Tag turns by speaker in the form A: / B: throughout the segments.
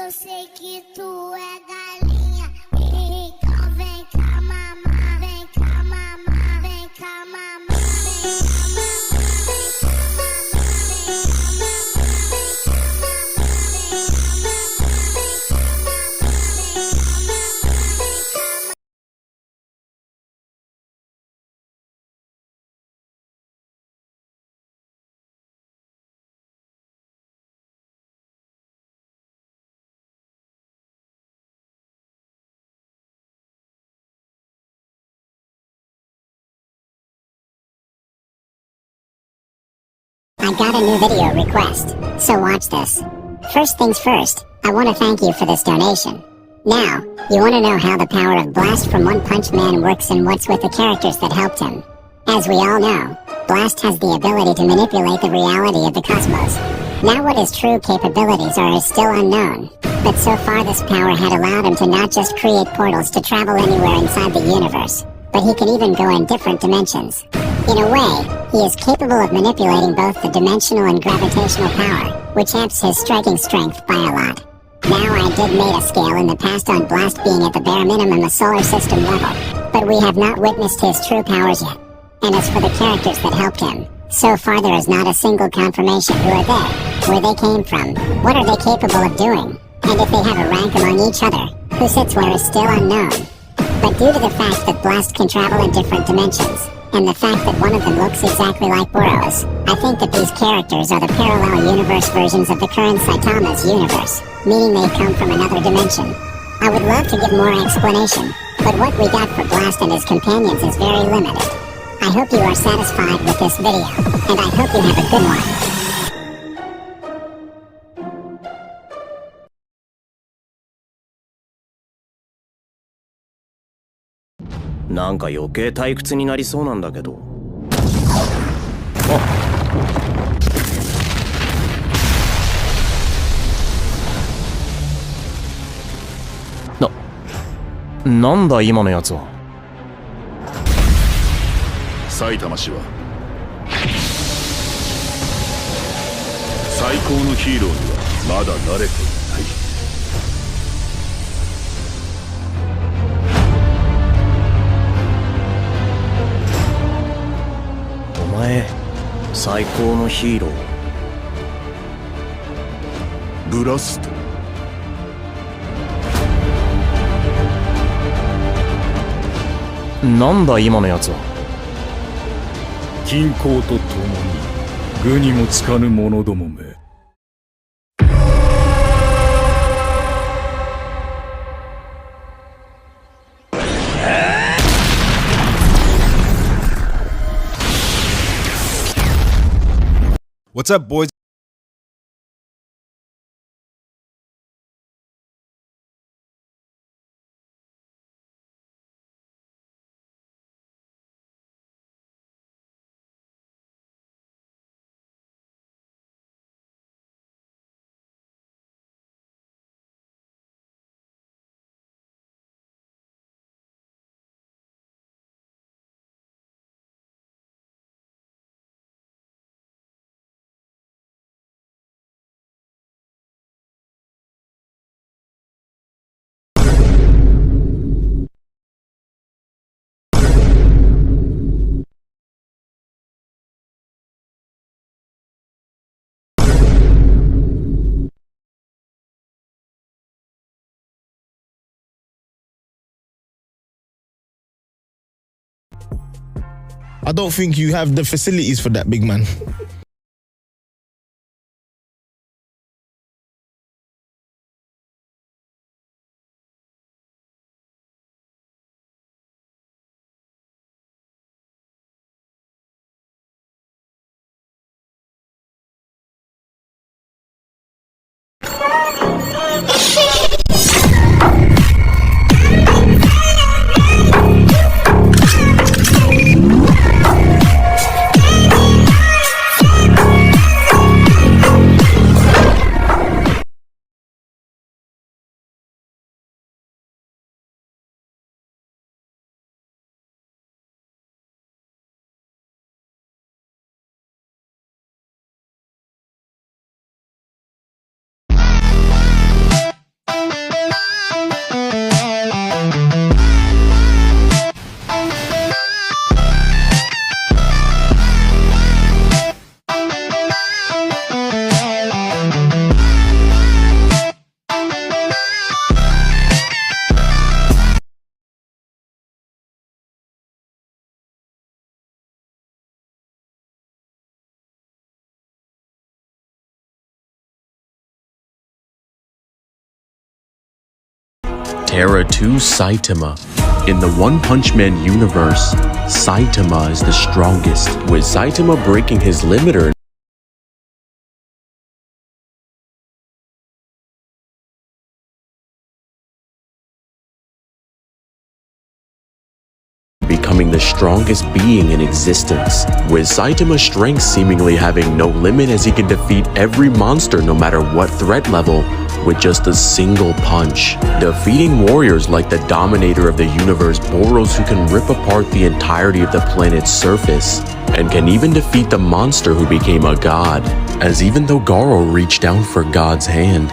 A: Eu sei que tu é galinha, então vem cá mamar, vem cá mamar, vem cá mamar, vem cá mamar, vem cá
B: I got a new video request, so watch this. First things first, I want to thank you for this donation. Now, you want to know how the power of Blast from One Punch Man works and what's with the characters that helped him. As we all know, Blast has the ability to manipulate the reality of the cosmos. Now what his true capabilities are is still unknown, but so far this power had allowed him to not just create portals to travel anywhere inside the universe, but he can even go in different dimensions. In a way, he is capable of manipulating both the dimensional and gravitational power, which amps his striking strength by a lot. Now I did made a scale in the past on Blast being at the bare minimum a solar system level, but we have not witnessed his true powers yet. And as for the characters that helped him, so far there is not a single confirmation who are they, where they came from, what are they capable of doing, and if they have a rank among each other, who sits where is still unknown. But due to the fact that Blast can travel in different dimensions, and the fact that one of them looks exactly like Boros, I think that these characters are the parallel universe versions of the current Saitama's universe, meaning they come from another dimension. I would love to give more explanation, but what we got for Blast and his companions is very limited. I hope you are satisfied with this video, and I hope you have a good one.
C: なんか余計退屈になりそうなんだけど。なんだ今のやつは。
D: 埼玉氏は最高のヒーローにはまだ慣れていない。
C: お前最高のヒーロー。
D: ブラスト。
C: なんだ今のやつは。
D: 均衡とともに愚にもつかぬ者どもめ。
E: What's up, boys? I don't think you have the facilities for that, big man.
F: Terra 2 Saitama. In the One Punch Man universe, Saitama is the strongest, with Saitama breaking his limiter becoming the strongest being in existence, with Saitama's strength seemingly having no limit as he can defeat every monster no matter what threat level with just a single punch, defeating warriors like the dominator of the universe Boros, who can rip apart the entirety of the planet's surface, and can even defeat the monster who became a god, as even though Garo reached down for God's hand,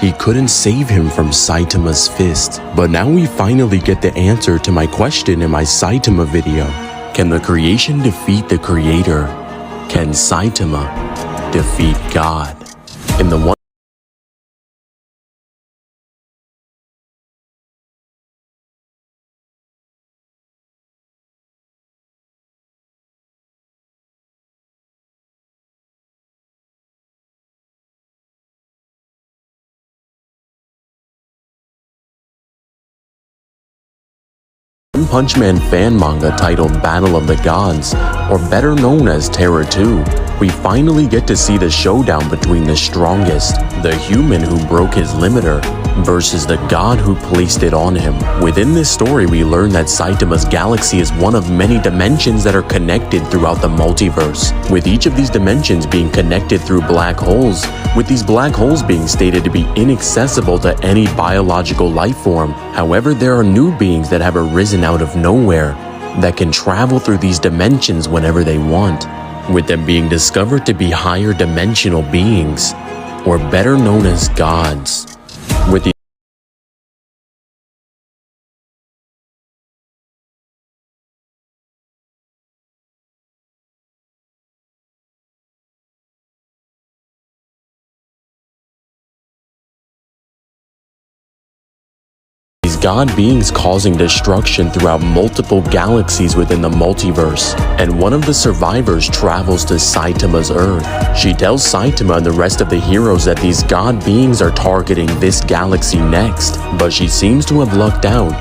F: he couldn't save him from Saitama's fist. But now we finally get the answer to my question in my Saitama video. Can the creation defeat the creator? Can Saitama defeat God? In the One Punch Man fan manga titled Battle of the Gods, or better known as Terra 2, we finally get to see the showdown between the strongest, the human who broke his limiter, versus the god who placed it on him. Within this story, we learn that Saitama's galaxy is one of many dimensions that are connected throughout the multiverse, with each of these dimensions being connected through black holes, with these black holes being stated to be inaccessible to any biological life form. However, there are new beings that have arisen out of nowhere that can travel through these dimensions whenever they want, with them being discovered to be higher dimensional beings, or better known as gods. With the god beings causing destruction throughout multiple galaxies within the multiverse, and one of the survivors travels to Saitama's Earth. She tells Saitama and the rest of the heroes that these god beings are targeting this galaxy next, but she seems to have lucked out,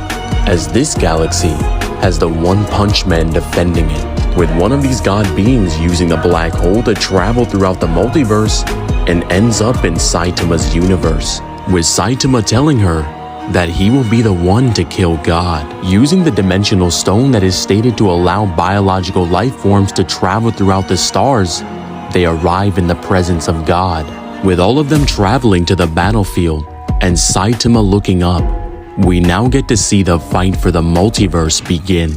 F: as this galaxy has the One Punch Man defending it, with one of these god beings using a black hole to travel throughout the multiverse and ends up in Saitama's universe, with Saitama telling her that he will be the one to kill God. Using the dimensional stone that is stated to allow biological life forms to travel throughout the stars, they arrive in the presence of God, with all of them traveling to the battlefield, and Saitama looking up. We now get to see the fight for the multiverse begin.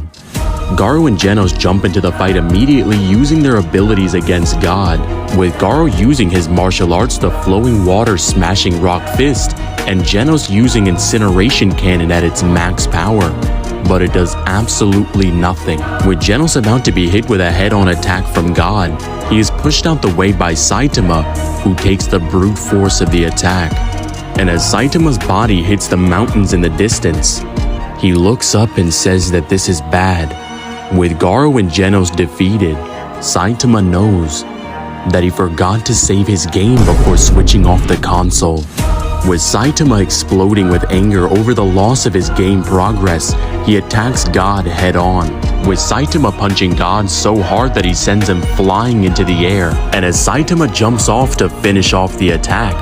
F: Garo and Genos jump into the fight immediately, using their abilities against God, with Garo using his martial arts, the flowing water smashing rock fist, and Genos using incineration cannon at its max power. But it does absolutely nothing. With Genos about to be hit with a head-on attack from God, he is pushed out the way by Saitama, who takes the brute force of the attack. And as Saitama's body hits the mountains in the distance, he looks up and says that this is bad. With Garo and Genos defeated, Saitama knows that he forgot to save his game before switching off the console. With Saitama exploding with anger over the loss of his game progress, he attacks God head-on, with Saitama punching God so hard that he sends him flying into the air. And as Saitama jumps off to finish off the attack,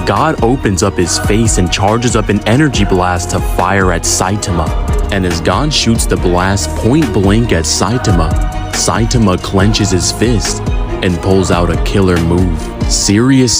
F: God opens up his face and charges up an energy blast to fire at Saitama. And as God shoots the blast point blank at Saitama, Saitama clenches his fist and pulls out a killer move. Serious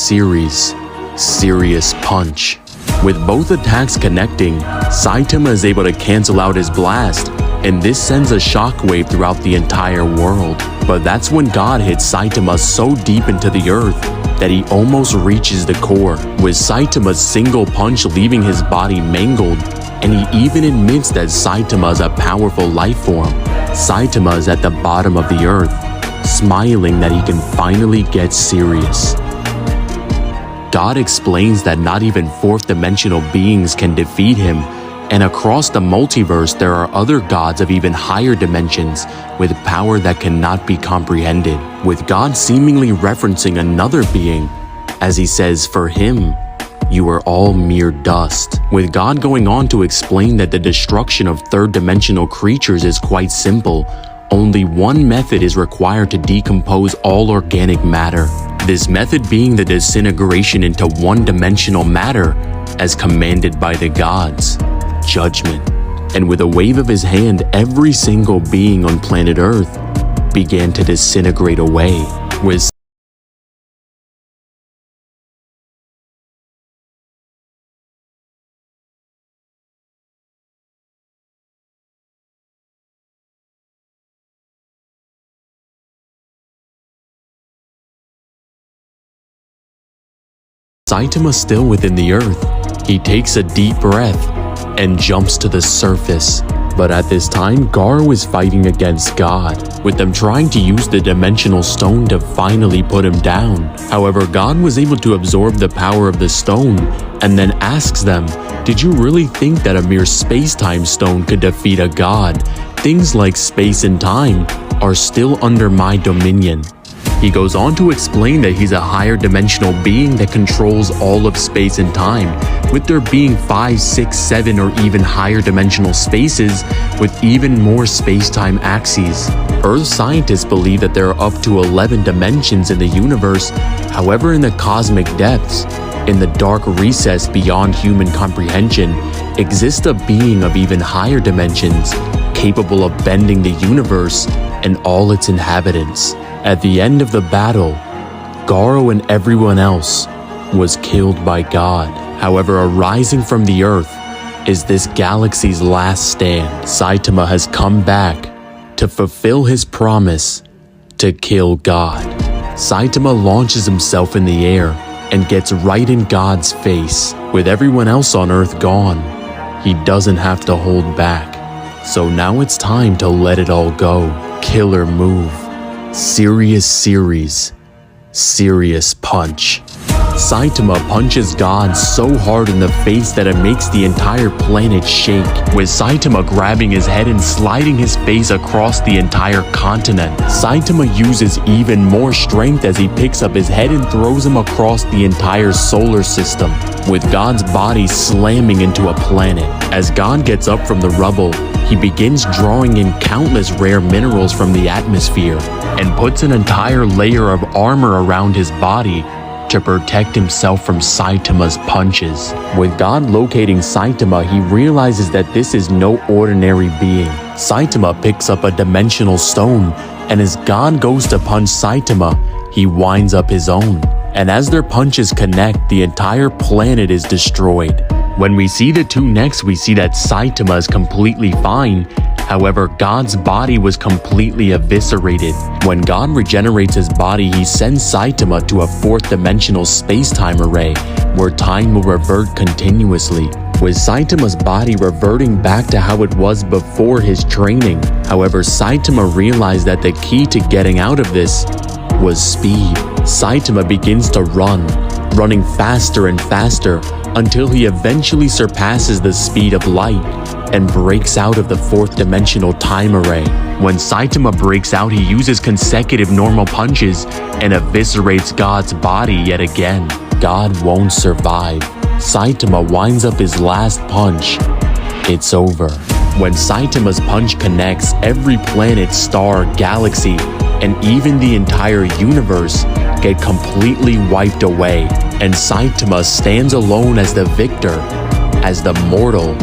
F: punch. With both attacks connecting, Saitama is able to cancel out his blast, and this sends a shockwave throughout the entire world. But that's when God hits Saitama so deep into the earth that he almost reaches the core, with Saitama's single punch leaving his body mangled, and he even admits that Saitama is a powerful life form. Saitama is at the bottom of the earth, smiling that he can finally get serious. God explains that not even fourth-dimensional beings can defeat him, and across the multiverse there are other gods of even higher dimensions with power that cannot be comprehended, with God seemingly referencing another being, as he says, for him, you are all mere dust. With God going on to explain that the destruction of third-dimensional creatures is quite simple. Only one method is required to decompose all organic matter. This method being the disintegration into one-dimensional matter as commanded by the gods. Judgment. And with a wave of his hand, every single being on planet Earth began to disintegrate away, with Saitama still within the Earth. He takes a deep breath and jumps to the surface. But at this time, Garo is fighting against God, with them trying to use the dimensional stone to finally put him down. However, God was able to absorb the power of the stone and then asks them, "Did you really think that a mere space-time stone could defeat a god? Things like space and time are still under my dominion." He goes on to explain that he's a higher dimensional being that controls all of space and time, with there being 5, 6, 7 or even higher dimensional spaces with even more space-time axes. Earth scientists believe that there are up to 11 dimensions in the universe. However, in the cosmic depths, in the dark recess beyond human comprehension, exists a being of even higher dimensions, capable of bending the universe and all its inhabitants. At the end of the battle, Garo and everyone else was killed by God. However, arising from the earth is this galaxy's last stand. Saitama has come back to fulfill his promise to kill God. Saitama launches himself in the air and gets right in God's face. With everyone else on Earth gone, he doesn't have to hold back. So now it's time to let it all go. Killer move. Serious series. Serious punch. Saitama punches God so hard in the face that it makes the entire planet shake, with Saitama grabbing his head and sliding his face across the entire continent. Saitama uses even more strength as he picks up his head and throws him across the entire solar system, with God's body slamming into a planet. As God gets up from the rubble, he begins drawing in countless rare minerals from the atmosphere and puts an entire layer of armor around his body to protect himself from Saitama's punches. With God locating Saitama, he realizes that this is no ordinary being. Saitama picks up a dimensional stone, and as God goes to punch Saitama, he winds up his own. And as their punches connect, the entire planet is destroyed. When we see the two next, we see that Saitama is completely fine. However, God's body was completely eviscerated. When God regenerates his body, he sends Saitama to a fourth-dimensional space-time array, where time will revert continuously, with Saitama's body reverting back to how it was before his training. However, Saitama realized that the key to getting out of this was speed. Saitama begins to run, running faster and faster, until he eventually surpasses the speed of light and breaks out of the fourth-dimensional time array. When Saitama breaks out, he uses consecutive normal punches and eviscerates God's body yet again. God won't survive. Saitama winds up his last punch. It's over. When Saitama's punch connects, every planet, star, galaxy, and even the entire universe get completely wiped away, and Saitama stands alone as the victor, as the mortal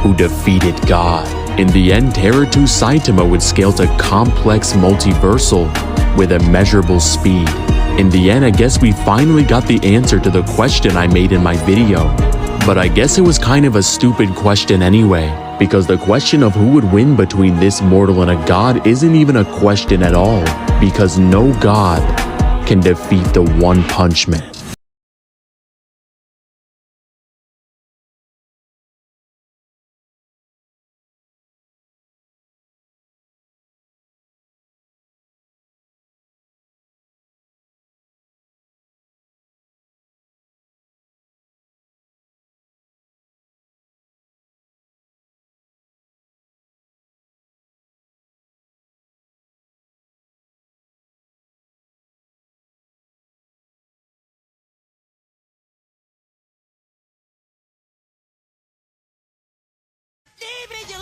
F: who defeated God. In the end, Terra 2 Saitama would scale to complex multiversal with immeasurable speed. In the end, I guess we finally got the answer to the question I made in my video. But I guess it was kind of a stupid question anyway, because the question of who would win between this mortal and a god isn't even a question at all, because no god can defeat the One Punch Man.
G: libre yo